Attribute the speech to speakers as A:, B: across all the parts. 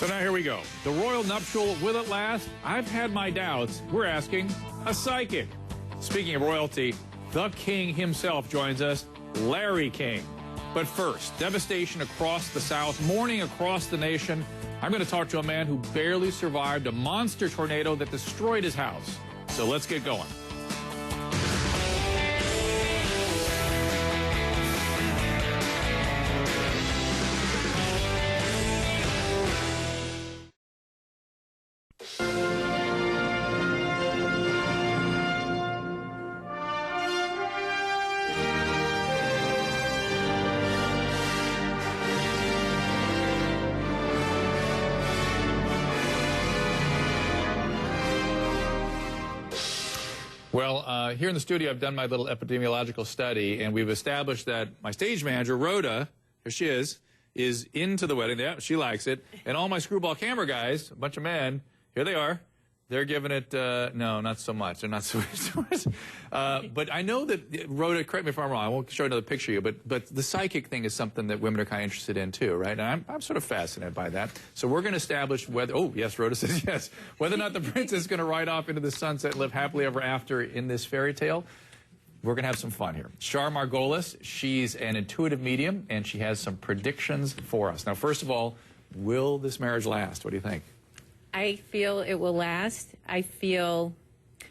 A: So now here we go. The royal nuptial, will it last? I've had my doubts. We're asking a psychic. Speaking of royalty, the king himself joins us, Larry King. But first, devastation across the South, mourning across the nation. I'm going to talk to a man who barely survived a monster tornado that destroyed his house. So let's get going. Well, here in the studio, I've done my little epidemiological study, and we've established that my stage manager, Rhoda, here she is into the wedding. Yeah, she likes it. And all my screwball camera guys, a bunch of men, here they are. They're giving it, no, not so much. They're not so much. But I know that, Rhoda, correct me if I'm wrong, I won't show another picture of you, but the psychic thing is something that women are kind of interested in too, right? And I'm sort of fascinated by that. So we're going to establish whether, oh, yes, Rhoda says yes, whether or not the princess is going to ride off into the sunset and live happily ever after in this fairy tale. We're going to have some fun here. Char Margolis, she's an intuitive medium, and she has some predictions for us. Now, first of all, will this marriage last? What do you think?
B: I feel it will last. I feel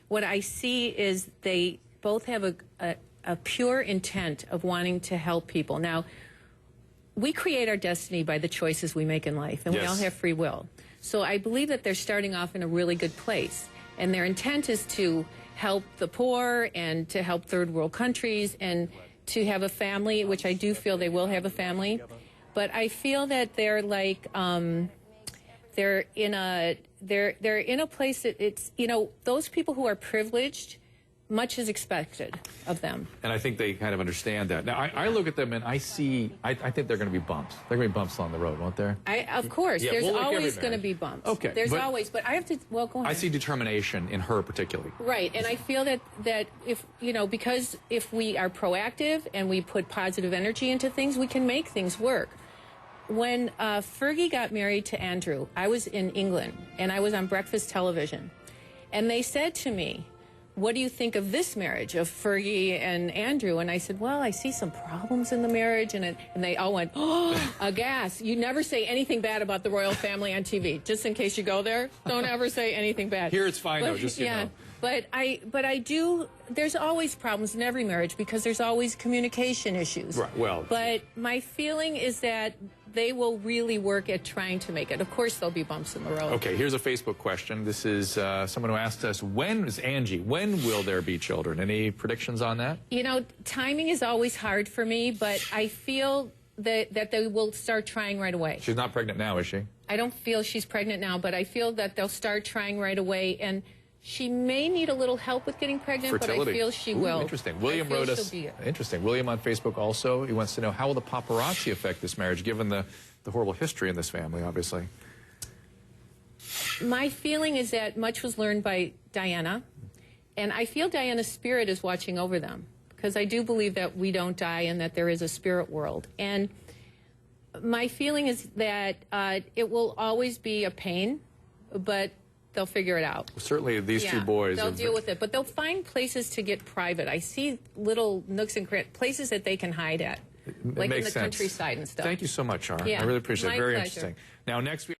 B: what I see is they both have a pure intent of wanting to help people. Now, we create our destiny by the choices we make in life, and we all have free will. So I believe that they're starting off in a really good place, and their intent is to help the poor and to help third world countries and to have a family, which I do feel they will have a family. But I feel that they're like... they're in a place that it's, you know, those people who are privileged, much is expected of them. And
A: I think they kind of understand that. Now, I look at them and I see, I think they're going to be bumps. They're going to be bumps along the road, won't there?
B: Of course. Yeah, there's always going to be bumps.
A: Okay.
B: There's always, but I have to, well, go ahead.
A: I see determination in her particularly.
B: Right, and I feel that if, you know, because if we are proactive and we put positive energy into things, we can make things work. When Fergie got married to Andrew, I was in England, and I was on breakfast television. And they said to me, what do you think of this marriage, of Fergie and Andrew? And I said, well, I see some problems in the marriage. And they all went, oh, aghast. You never say anything bad about the royal family on TV. Just in case you go there, don't ever say anything bad.
A: Here it's fine, though, just so you know.
B: But I do, there's always problems in every marriage because there's always communication issues.
A: Right, well.
B: But my feeling is that they will really work at trying to make it. Of course, there'll be bumps in the road.
A: Okay, here's a Facebook question. This is someone who asked us, when will there be children? Any predictions on that?
B: You know, timing is always hard for me, but I feel that they will start trying right away.
A: She's not pregnant now, is she?
B: I don't feel she's pregnant now, but I feel that they'll start trying right away. And she may need a little help with getting pregnant,
A: fertility.
B: But I feel she will.
A: Interesting. William wrote us. Interesting. William on Facebook also. He wants to know, how will the paparazzi affect this marriage, given the horrible history in this family, obviously?
B: My feeling is that much was learned by Diana, and I feel Diana's spirit is watching over them, because I do believe that we don't die and that there is a spirit world. And my feeling is that it will always be a pain, but they'll figure it out.
A: Certainly these two boys.
B: They'll deal with it, but they'll find places to get private. I see little nooks and places that they can hide at, like in the countryside and stuff.
A: Thank you so much, Char.
B: Yeah,
A: I really appreciate it. Very
B: pleasure.
A: interesting. Now, next week.